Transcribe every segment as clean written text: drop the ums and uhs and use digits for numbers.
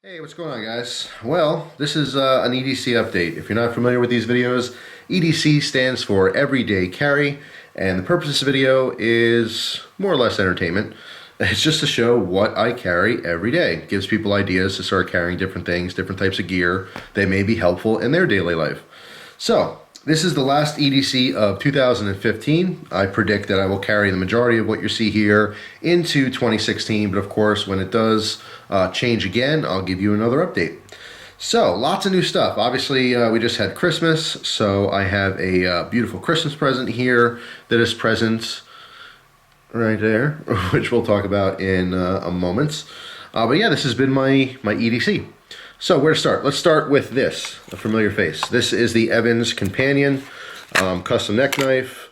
Hey, what's going on, guys? Well, this is an EDC update. If you're not familiar with these videos, EDC stands for Everyday Carry, and the purpose of this video is more or less entertainment. It's just to show what I carry every day. It gives people ideas to start carrying different things, different types of gear that may be helpful in their daily life. So, this is the last EDC of 2015. I predict that I will carry the majority of what you see here into 2016, but of course, when it does change again, I'll give you another update. So, lots of new stuff. Obviously, we just had Christmas, so I have a beautiful Christmas present here that is present right there, which we'll talk about in a moment. But yeah, this has been my EDC. So where to start? Let's start with this, a familiar face. This is the Evans Companion custom neck knife.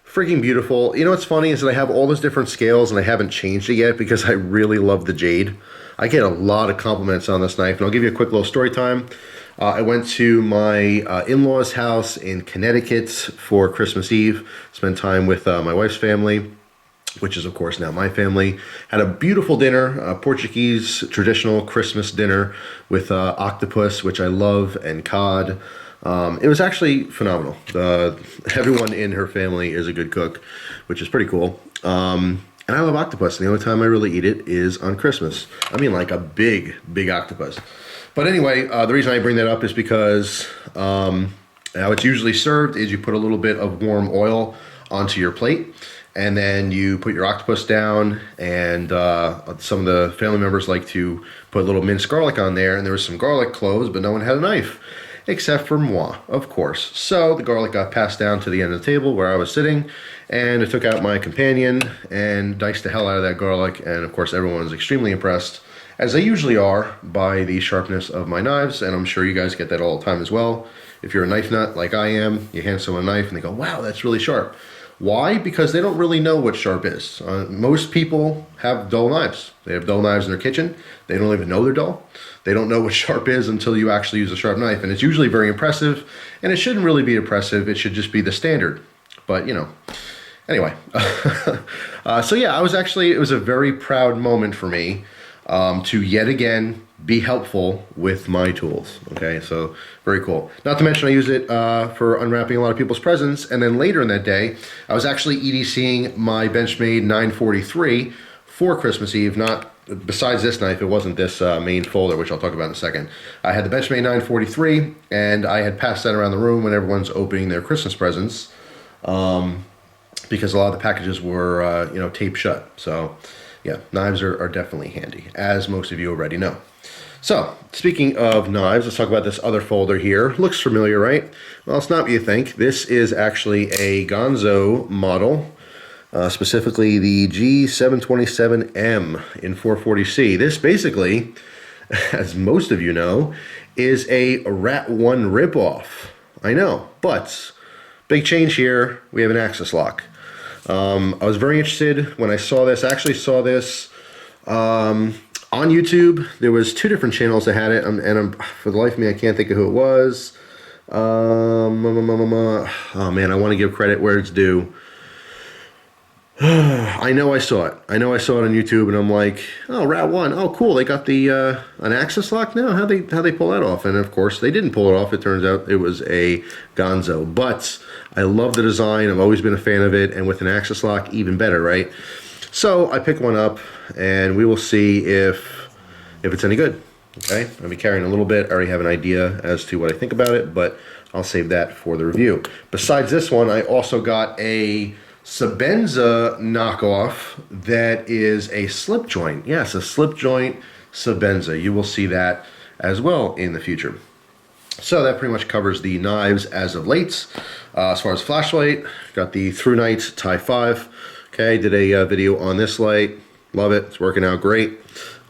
Freaking beautiful. You know what's funny is that I have all those different scales and I haven't changed it yet because I really love the jade. I get a lot of compliments on this knife, and I'll give you a quick little story time. I went to my in-laws' house in Connecticut for Christmas Eve, spent time with my wife's family, which is of course now my family. Had a beautiful dinner, a Portuguese traditional Christmas dinner with octopus, which I love, and cod. It was actually phenomenal. Everyone in her family is a good cook, which is pretty cool. And I love octopus, and the only time I really eat it is on Christmas. I mean, like a big, big octopus. But anyway, the reason I bring that up is because how it's usually served is you put a little bit of warm oil onto your plate, and then you put your octopus down, and some of the family members like to put a little minced garlic on there, and there was some garlic cloves, but no one had a knife, except for moi, of course. So the garlic got passed down to the end of the table where I was sitting, and I took out my companion and diced the hell out of that garlic, and of course everyone was extremely impressed, as they usually are, by the sharpness of my knives, and I'm sure you guys get that all the time as well. If you're a knife nut like I am, you hand someone a knife and they go, wow, that's really sharp. Why? Because they don't really know what sharp is. Most people have dull knives. They have dull knives in their kitchen. They don't even know they're dull. They don't know what sharp is until you actually use a sharp knife. And it's usually very impressive. And it shouldn't really be impressive. It should just be the standard. But, you know. Anyway. So yeah, it was a very proud moment for me to yet again be helpful with my tools. Okay, so very cool. Not to mention I use it for unwrapping a lot of people's presents, and then later in that day I was actually EDCing my Benchmade 943 for Christmas Eve. Not besides this knife, it wasn't this main folder, which I'll talk about in a second. I had the Benchmade 943, and I had passed that around the room when everyone's opening their Christmas presents, because a lot of the packages were taped shut. So yeah, knives are definitely handy, as most of you already know. So, speaking of knives, let's talk about this other folder here. Looks familiar, right? Well, it's not what you think. This is actually a Gonzo model, specifically the G727M in 440C. This basically, as most of you know, is a Rat 1 ripoff. I know, but big change here. We have an axis lock. I was very interested when I saw this. I actually saw this on YouTube. There was two different channels that had it, and for the life of me, I can't think of who it was. Oh man, I want to give credit where it's due. I know I saw it. I know I saw it on YouTube, and I'm like, oh, Rat 1. Oh, cool. They got the an axis lock now. How'd they pull that off? And of course, they didn't pull it off. It turns out it was a Gonzo. But I love the design. I've always been a fan of it, and with an axis lock, even better, right? So I picked one up, and we will see if it's any good. Okay, I'll be carrying a little bit. I already have an idea as to what I think about it, but I'll save that for the review. Besides this one, I also got a Sebenza knockoff that is a slip joint. Yes, a slip joint Sebenza. You will see that as well in the future. So that pretty much covers the knives as of late. As far as flashlight, got the Through Night Tie 5. Okay, did a video on this light. Love it. It's working out great.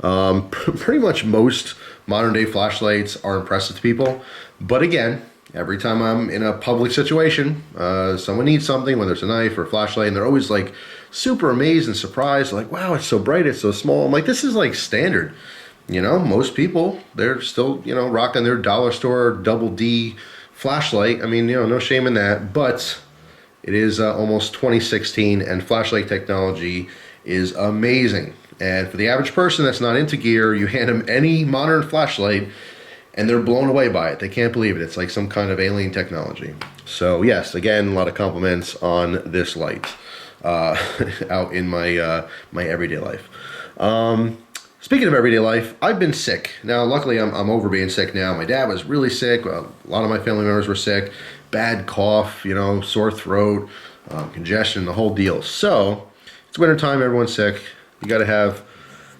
Pretty much most modern day flashlights are impressive to people. But again, every time I'm in a public situation, someone needs something, whether it's a knife or a flashlight, and they're always like super amazed and surprised, like, wow, it's so bright, it's so small. I'm like, this is like standard. You know, most people, they're still, rocking their dollar store double D flashlight. I mean, no shame in that, but it is almost 2016, and flashlight technology is amazing. And for the average person that's not into gear, you hand them any modern flashlight and they're blown away by it. They can't believe it. It's like some kind of alien technology. So yes, again, a lot of compliments on this light out in my my everyday life. Speaking of everyday life, I've been sick. Now, luckily, I'm over being sick now. My dad was really sick. A lot of my family members were sick. Bad cough, you know, sore throat, congestion, the whole deal. So, it's wintertime, everyone's sick. You got to have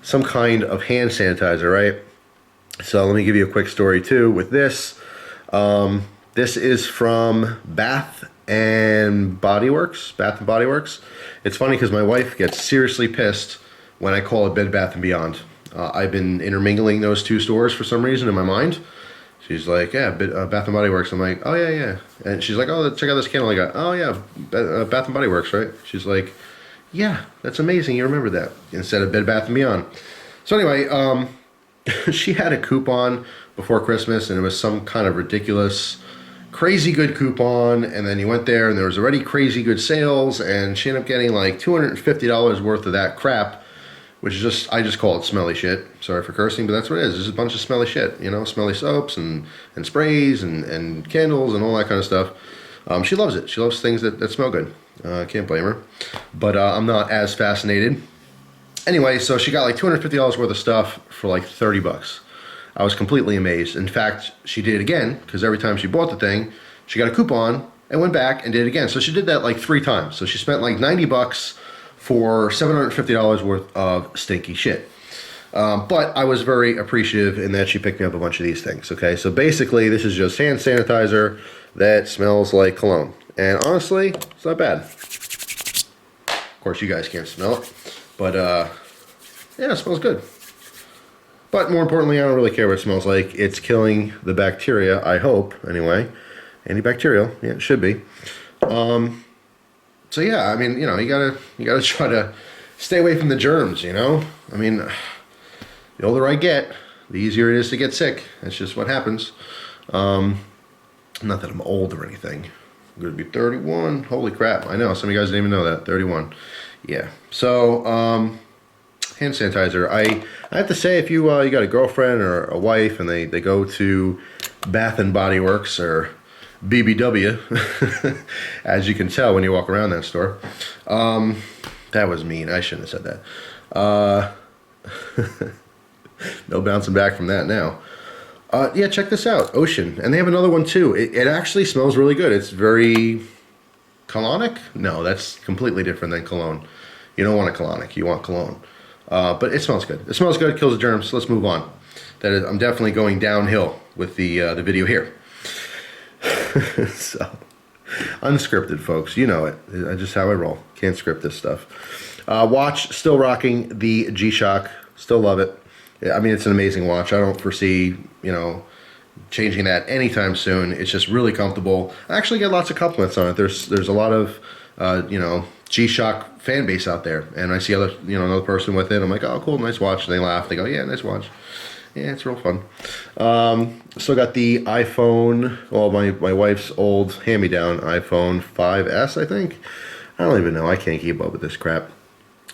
some kind of hand sanitizer, right? So, let me give you a quick story, too, with this. This is from Bath and Body Works. Bath and Body Works. It's funny because my wife gets seriously pissed when I call it Bed Bath & Beyond. I've been intermingling those two stores for some reason in my mind. She's like, yeah, Bath & Body Works. I'm like, oh, yeah, yeah. And she's like, oh, check out this candle I got. Oh, yeah, Bath & Body Works, right? She's like, yeah, that's amazing. You remember that instead of Bed Bath & Beyond. So anyway, she had a coupon before Christmas, and it was some kind of ridiculous, crazy good coupon. And then you went there, and there was already crazy good sales, and she ended up getting like $250 worth of that crap, which is just, I just call it smelly shit. Sorry for cursing, but that's what it is. It's just a bunch of smelly shit, you know, smelly soaps and sprays and candles and all that kind of stuff. She loves it. She loves things that smell good. Can't blame her. But I'm not as fascinated. Anyway, so she got like $250 worth of stuff for like 30 bucks. I was completely amazed. In fact, she did it again, because every time she bought the thing, she got a coupon and went back and did it again. So she did that like 3 times. So she spent like 90 bucks for $750 worth of stinky shit. But I was very appreciative in that she picked me up a bunch of these things, okay? So basically, this is just hand sanitizer that smells like cologne. And honestly, it's not bad. Of course, you guys can't smell it. But, yeah, it smells good. But more importantly, I don't really care what it smells like. It's killing the bacteria, I hope, anyway. Antibacterial, yeah, it should be. So yeah, I mean, you know, you gotta try to stay away from the germs, you know? I mean, the older I get, the easier it is to get sick. That's just what happens. Not that I'm old or anything. I'm gonna be 31. Holy crap, I know, some of you guys didn't even know that, 31. Yeah, so, hand sanitizer. I have to say, if you got a girlfriend or a wife and they go to Bath and Body Works or BBW, as you can tell when you walk around that store. That was mean. I shouldn't have said that. No bouncing back from that now. Yeah, check this out. Ocean. And they have another one too. It actually smells really good. It's very colonic? No, that's completely different than cologne. You don't want a colonic. You want cologne. But it smells good. It smells good. Kills the germs. Let's move on. That is, I'm definitely going downhill with the video here. So, unscripted, folks. You know it. Just how I roll. Can't script this stuff. Watch, still rocking the G-Shock. Still love it. I mean, it's an amazing watch. I don't foresee, you know, changing that anytime soon. It's just really comfortable. I actually get lots of compliments on it. There's a lot of, you know, G-Shock fan base out there. And I see another person with it. I'm like, oh, cool, nice watch. And they laugh. They go, yeah, nice watch. Yeah, it's real fun. Still got the iPhone, well, my wife's old hand-me-down iPhone 5S, I think. I don't even know. I can't keep up with this crap.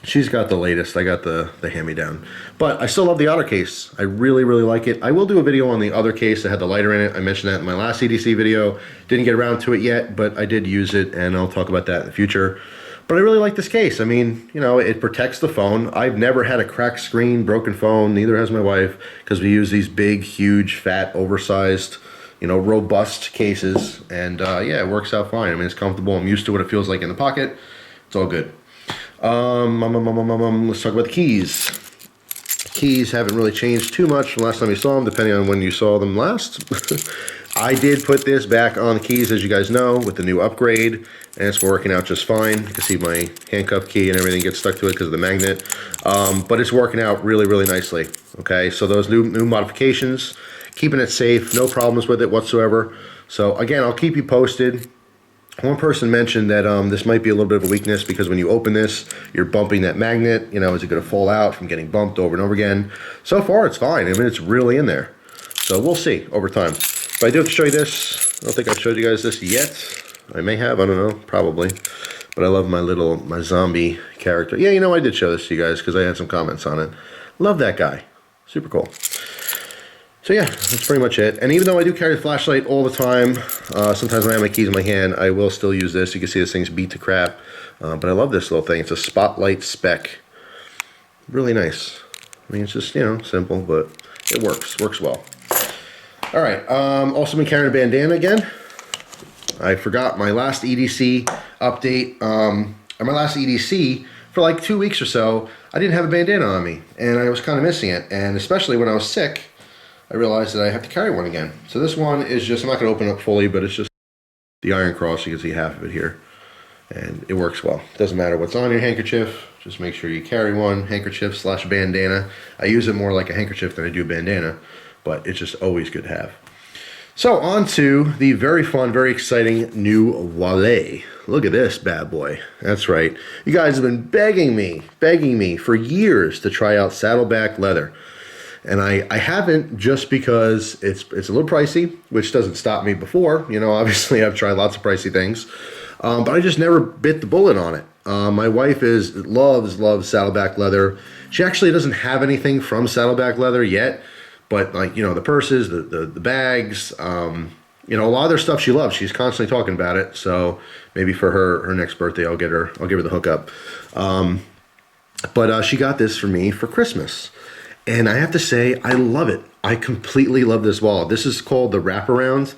She's got the latest. I got the hand-me-down. But I still love the outer case. I really, really like it. I will do a video on the other case that had the lighter in it. I mentioned that in my last EDC video. Didn't get around to it yet, but I did use it, and I'll talk about that in the future. But I really like this case. I mean, you know, it protects the phone. I've never had a cracked screen, broken phone. Neither has my wife, because we use these big, huge, fat, oversized, you know, robust cases. And yeah, it works out fine. I mean, it's comfortable. I'm used to what it feels like in the pocket. It's all good. Let's talk about the keys. Keys haven't really changed too much from last time you saw them, depending on when you saw them last. I did put this back on the keys, as you guys know, with the new upgrade, and it's working out just fine. You can see my handcuff key and everything gets stuck to it because of the magnet. But it's working out really, really nicely. Okay, so those new modifications, keeping it safe, no problems with it whatsoever. So again, I'll keep you posted. One person mentioned that this might be a little bit of a weakness because when you open this, you're bumping that magnet. You know, is it going to fall out from getting bumped over and over again? So far, it's fine. I mean, it's really in there. So we'll see over time. But I do have to show you this. I don't think I've showed you guys this yet. I may have. I don't know. Probably. But I love my zombie character. Yeah, you know, I did show this to you guys because I had some comments on it. Love that guy. Super cool. So yeah, that's pretty much it. And even though I do carry the flashlight all the time, sometimes when I have my keys in my hand, I will still use this. You can see this thing's beat to crap. But I love this little thing. It's a spotlight spec. Really nice. I mean, it's just, you know, simple, but it works. Works well. All right. Also been carrying a bandana again. I forgot my last EDC update. Or my last EDC, for like 2 weeks or so, I didn't have a bandana on me. And I was kind of missing it. And especially when I was sick, I realized that I have to carry one again. So this one is just, I'm not going to open it up fully, but it's just the Iron Cross. You can see half of it here. And it works well. It doesn't matter what's on your handkerchief. Just make sure you carry one, handkerchief / bandana. I use it more like a handkerchief than I do a bandana, but it's just always good to have. So on to the very fun, very exciting new wallet. Look at this bad boy. That's right. You guys have been begging me for years to try out Saddleback leather. And I haven't, just because it's a little pricey, which doesn't stop me before. You know, obviously I've tried lots of pricey things. But I just never bit the bullet on it. My wife loves Saddleback leather. She actually doesn't have anything from Saddleback leather yet, but like, you know, the purses, the bags, you know, a lot of their stuff she loves. She's constantly talking about it. So maybe for her next birthday, I'll give her the hookup. But she got this for me for Christmas, and I have to say I love it. I completely love this wallet. This is called the Wraparound.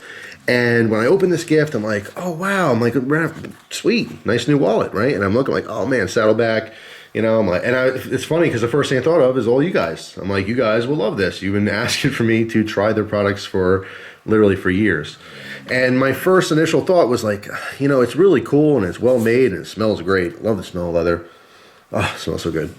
And when I opened this gift, I'm like, oh, wow. I'm like, sweet, nice new wallet, right? And I'm looking like, oh, man, Saddleback. You know, I'm like, it's funny because the first thing I thought of is all you guys. I'm like, you guys will love this. You've been asking for me to try their products for literally for years. And my first initial thought was like, you know, it's really cool and it's well made and it smells great. Love the smell of leather. Oh, it smells so good.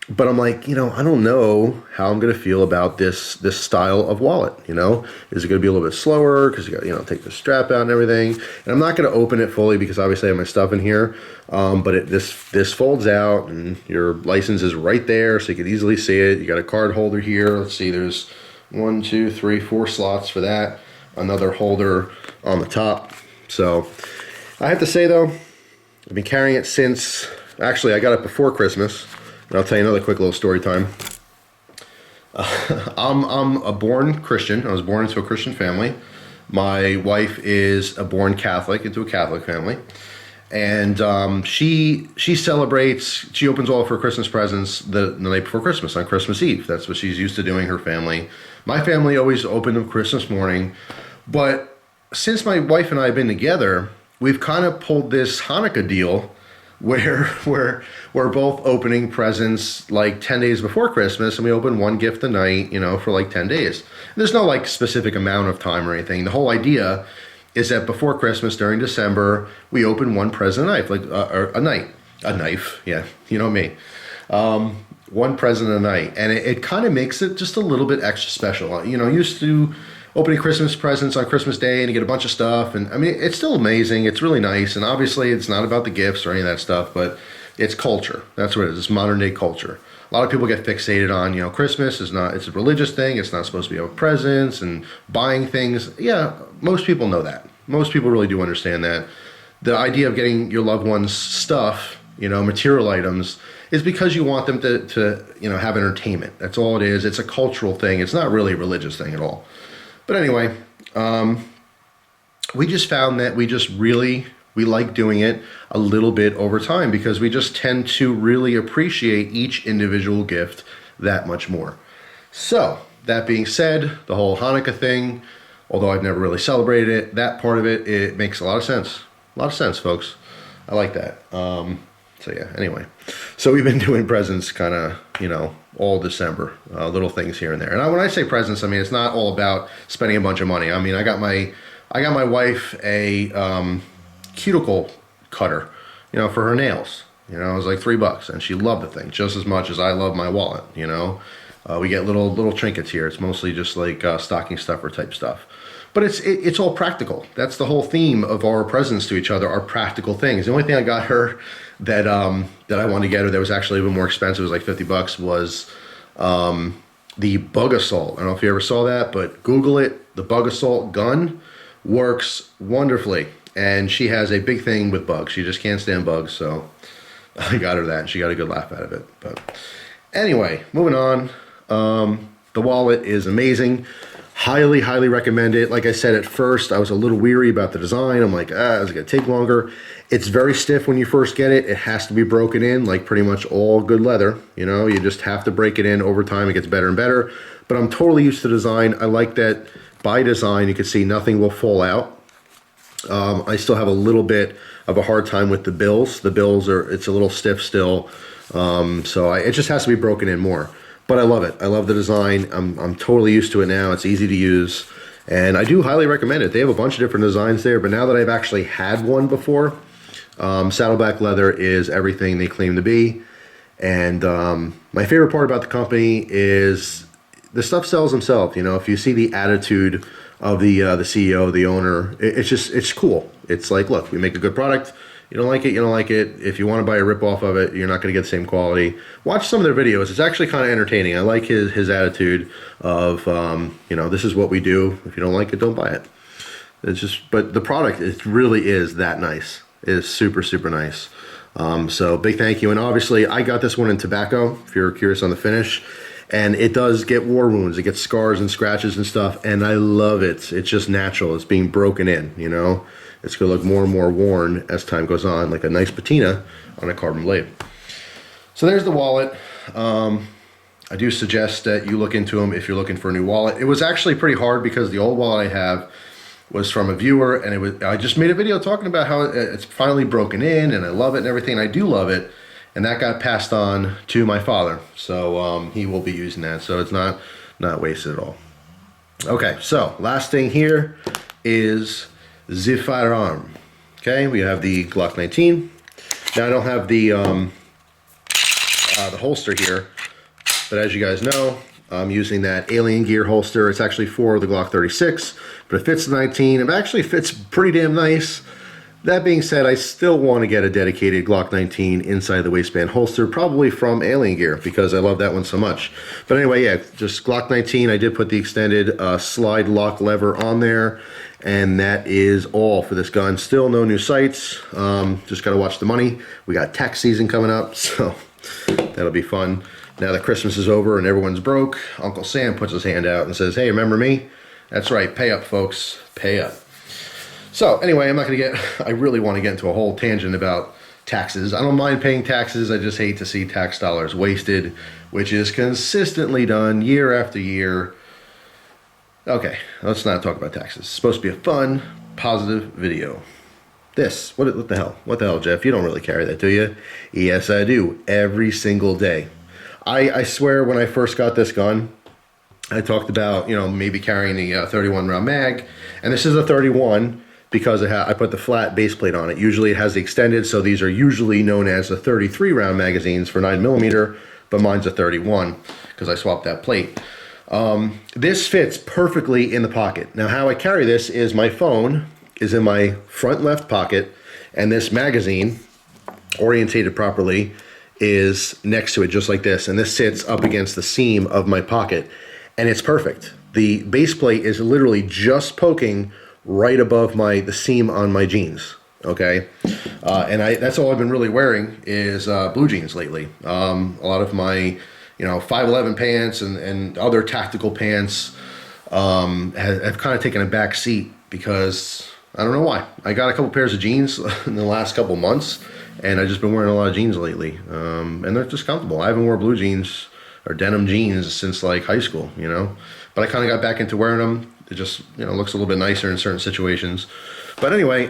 But I'm like, you know, I don't know how I'm going to feel about this style of wallet, you know? Is it going to be a little bit slower because you got, you know, take the strap out and everything? And I'm not going to open it fully because obviously I have my stuff in here. But this folds out and your license is right there so you can easily see it. You got a card holder here. Let's see, there's 1, 2, 3, 4 slots for that. Another holder on the top. So I have to say though, I've been carrying it since, actually I got it before Christmas. And I'll tell you another quick little story time. I'm a born Christian. I was born into a Christian family. My wife is a born Catholic, into a Catholic family. And she celebrates, she opens all of her Christmas presents the night before Christmas, on Christmas Eve. That's what she's used to doing, her family. My family always opened them Christmas morning. But since my wife and I have been together, we've kind of pulled this Hanukkah deal where we're both opening presents like 10 days before Christmas, and we open one gift a night, you know, for like 10 days. And there's no like specific amount of time or anything. The whole idea is that before Christmas, during December, we open one present a night, like a knife, yeah, you know me. One present a night, and it kind of makes it just a little bit extra special. You know, used to opening Christmas presents on Christmas Day and you get a bunch of stuff. And I mean, it's still amazing. It's really nice. And obviously it's not about the gifts or any of that stuff, but it's culture. That's what it is. It's modern day culture. A lot of people get fixated on, you know, Christmas is not, it's a religious thing. It's not supposed to be about presents and buying things. Yeah, most people know that. Most people really do understand that. The idea of getting your loved ones stuff, you know, material items, is because you want them to you know, have entertainment. That's all it is. It's a cultural thing. It's not really a religious thing at all. But anyway, we just found that we like doing it a little bit over time because we just tend to really appreciate each individual gift that much more. So, that being said, the whole Hanukkah thing, although I've never really celebrated it, that part of it, it makes a lot of sense. A lot of sense, folks. I like that. So yeah, anyway. So we've been doing presents kind of, you know, all December, little things here and there. And when I say presents, I mean, it's not all about spending a bunch of money. I mean, I got my wife a cuticle cutter, you know, for her nails. You know, it was like $3, and she loved the thing just as much as I love my wallet. You know, we get little trinkets here. It's mostly just like stocking stuffer type stuff. But it's all practical. That's the whole theme of our presents to each other, are practical things. The only thing I got her that I wanted to get her that was actually a little more expensive, it was like $50, was the Bug Assault. I don't know if you ever saw that, but Google it. The Bug Assault gun works wonderfully. and she has a big thing with bugs. She just can't stand bugs, so I got her that, and she got a good laugh out of it. But anyway, moving on. The wallet is amazing. Highly, highly recommend it. Like I said, at first, I was a little weary about the design. I'm like, is it gonna take longer? It's very stiff when you first get it. It has to be broken in, like pretty much all good leather. You know, you just have to break it in over time. It gets better and better. But I'm totally used to the design. I like that by design, you can see nothing will fall out. I still have a little bit of a hard time with the bills. The bills it's a little stiff still. It just has to be broken in more. But I love it. I love the design. I'm totally used to it now. It's easy to use. And I do highly recommend it. They have a bunch of different designs there, but now that I've actually had one before, Saddleback leather is everything they claim to be. And my favorite part about the company is the stuff sells themselves. You know, if you see the attitude of the CEO, the owner, it's cool. It's like, look, we make a good product. You don't like it, you don't like it. If you want to buy a rip-off of it, you're not going to get the same quality. Watch some of their videos. It's actually kind of entertaining. I like his attitude of, you know, this is what we do. If you don't like it, don't buy it. It's just, but the product, it really is that nice. It is super, super nice. So big thank you. And obviously, I got this one in tobacco, if you're curious on the finish. And it does get war wounds. It gets scars and scratches and stuff. And I love it. It's just natural. It's being broken in, you know. It's going to look more and more worn as time goes on, like a nice patina on a carbon blade. So there's the wallet. I do suggest that you look into them if you're looking for a new wallet. It was actually pretty hard because the old wallet I have was from a viewer, and I just made a video talking about how it's finally broken in, and I love it and everything. I do love it, and that got passed on to my father, so he will be using that. So it's not wasted at all. Okay, so last thing here is the Firearm. Okay, we have the Glock 19. Now I don't have the holster here, but as you guys know, I'm using that Alien Gear holster. It's actually for the Glock 36, but it fits the 19. It actually fits pretty damn nice. That being said, I still want to get a dedicated Glock 19 inside the waistband holster, probably from Alien Gear, because I love that one so much. But anyway, yeah, just Glock 19. I did put the extended slide lock lever on there, and that is all for this gun. Still no new sights. Just got to watch the money. We got tax season coming up, so that'll be fun. Now that Christmas is over and everyone's broke, Uncle Sam puts his hand out and says, hey, remember me? That's right, pay up, folks, pay up. So anyway, I really want to get into a whole tangent about taxes. I don't mind paying taxes, I just hate to see tax dollars wasted, which is consistently done year after year. Okay, let's not talk about taxes. It's supposed to be a fun, positive video. What the hell? What the hell, Jeff? You don't really carry that, do you? Yes, I do, every single day. I swear when I first got this gun, I talked about, you know, maybe carrying the 31 round mag, and this is a 31 because I put the flat base plate on it. Usually it has the extended, so these are usually known as the 33 round magazines for 9mm, but mine's a 31 because I swapped that plate. This fits perfectly in the pocket. Now how I carry this is my phone is in my front left pocket, and this magazine, orientated properly, is next to it just like this, and this sits up against the seam of my pocket, and it's perfect. The base plate is literally just poking right above the seam on my jeans. Okay, and that's all I've been really wearing is blue jeans lately. A lot of my, you know, 511 pants and other tactical pants have kind of taken a back seat because I don't know why. I got a couple pairs of jeans in the last couple months, and I've just been wearing a lot of jeans lately, and they're just comfortable. I haven't worn blue jeans or denim jeans since like high school, you know, but I kind of got back into wearing them. It just, you know, looks a little bit nicer in certain situations. But anyway,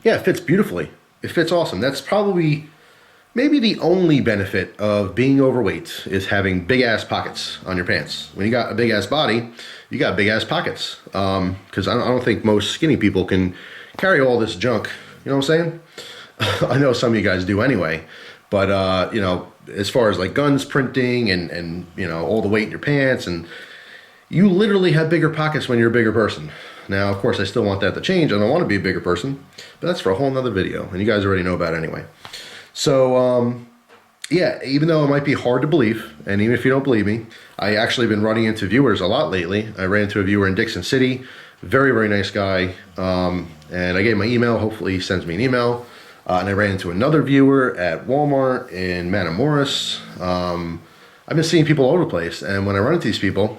yeah, it fits beautifully. It fits awesome. That's probably maybe the only benefit of being overweight is having big ass pockets on your pants. When you got a big ass body, you got big ass pockets. Because I don't think most skinny people can carry all this junk. You know what I'm saying? I know some of you guys do anyway. But, you know, as far as like guns printing and you know, all the weight in your pants, and you literally have bigger pockets when you're a bigger person. Now, of course, I still want that to change. I don't want to be a bigger person, but that's for a whole nother video, and you guys already know about it anyway. So, yeah, even though it might be hard to believe, and even if you don't believe me, I actually been running into viewers a lot lately. I ran into a viewer in Dixon City Very, very nice guy. And I gave him my email. Hopefully he sends me an email. And I ran into another viewer at Walmart in Matamoros. I've been seeing people all over the place. And when I run into these people,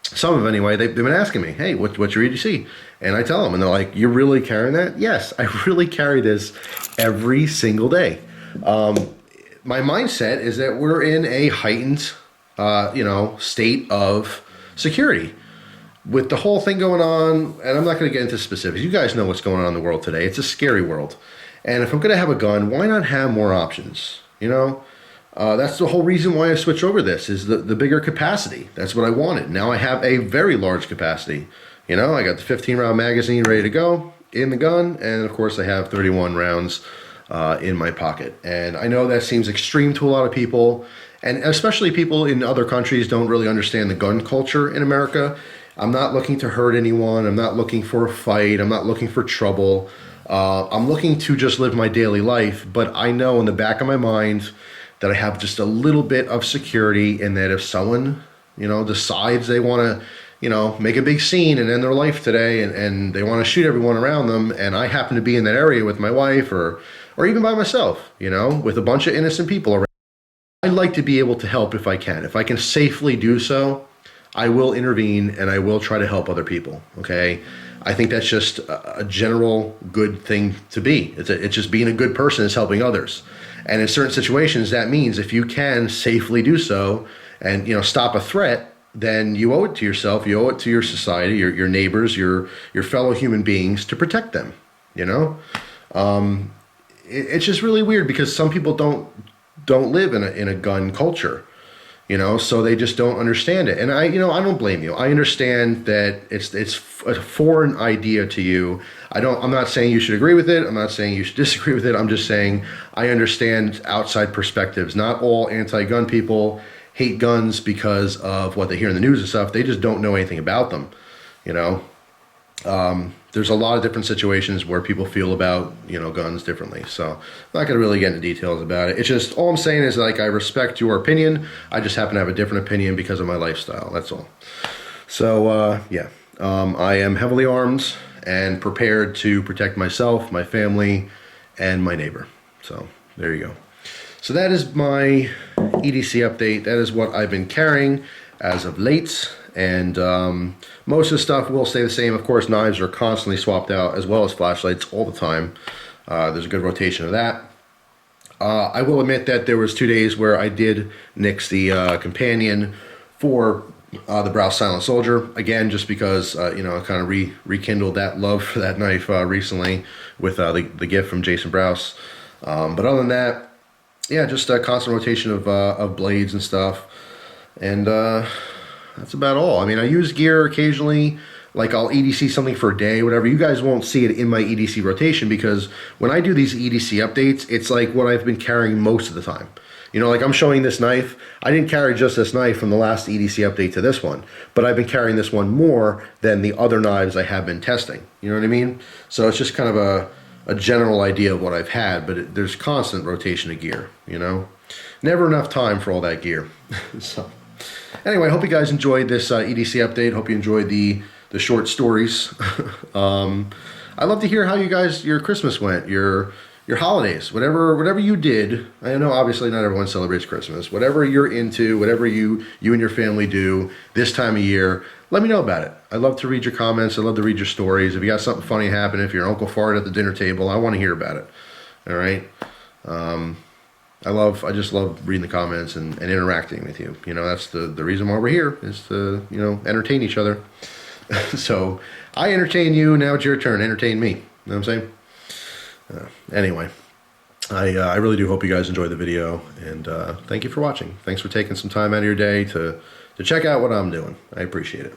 some of them anyway, they've been asking me, hey, what's your EDC? And I tell them, and they're like, you're really carrying that? Yes, I really carry this every single day. My mindset is that we're in a heightened, state of security. With the whole thing going on, and I'm not going to get into specifics. You guys know what's going on in the world today. It's a scary world. And if I'm going to have a gun, why not have more options? That's the whole reason why I switched over this, is the bigger capacity. That's what I wanted. Now I have a very large capacity. I got the 15-round magazine ready to go in the gun. And of course I have 31 rounds in my pocket. And I know that seems extreme to a lot of people. And especially people in other countries don't really understand the gun culture in America. I'm not looking to hurt anyone. I'm not looking for a fight. I'm not looking for trouble. I'm looking to just live my daily life. But I know in the back of my mind that I have just a little bit of security, and that if someone, decides they want to, make a big scene and end their life today, and they want to shoot everyone around them, and I happen to be in that area with my wife or even by myself, with a bunch of innocent people around, I'd like to be able to help if I can. If I can safely do so, I will intervene and I will try to help other people, okay? I think that's just a general good thing to be. It's just being a good person is helping others. And in certain situations, that means if you can safely do so and, stop a threat, then you owe it to yourself, you owe it to your society, your neighbors, your fellow human beings to protect them, It's just really weird because some people don't live in a gun culture. So they just don't understand it. And I don't blame you. I understand that it's a foreign idea to you. I'm not saying you should agree with it. I'm not saying you should disagree with it. I'm just saying I understand outside perspectives. Not all anti-gun people hate guns because of what they hear in the news and stuff. They just don't know anything about them. There's a lot of different situations where people feel about, guns differently. So I'm not going to really get into details about it. It's just, all I'm saying is, I respect your opinion. I just happen to have a different opinion because of my lifestyle. That's all. So, I am heavily armed and prepared to protect myself, my family, and my neighbor. So there you go. So that is my EDC update. That is what I've been carrying as of late. And most of the stuff will stay the same. Of course, knives are constantly swapped out, as well as flashlights all the time. There's a good rotation of that. I will admit that there was 2 days where I did nix the companion for the Browse Silent Soldier. Again, just because, I kind of rekindled that love for that knife recently with the gift from Jason Browse. But other than that, yeah, just a constant rotation of blades and stuff. And that's about all. I mean, I use gear occasionally, like I'll EDC something for a day, whatever. You guys won't see it in my EDC rotation because when I do these EDC updates, it's like what I've been carrying most of the time. Like I'm showing this knife. I didn't carry just this knife from the last EDC update to this one, but I've been carrying this one more than the other knives I have been testing. You know what I mean? So it's just kind of a general idea of what I've had, but there's constant rotation of gear, Never enough time for all that gear. So anyway, I hope you guys enjoyed this EDC update. Hope you enjoyed the short stories. I'd love to hear how your Christmas went, your holidays, whatever you did. I know obviously not everyone celebrates Christmas. Whatever you're into, whatever you and your family do this time of year, let me know about it. I love to read your comments. I love to read your stories. If you got something funny happen, if your uncle farted at the dinner table, I want to hear about it. All right. I just love reading the comments and interacting with you. That's the reason why we're here, is to, entertain each other. So I entertain you, now it's your turn, entertain me. You know what I'm saying? Anyway, I really do hope you guys enjoyed the video, and thank you for watching. Thanks for taking some time out of your day to check out what I'm doing. I appreciate it.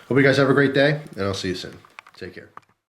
Hope you guys have a great day, and I'll see you soon. Take care.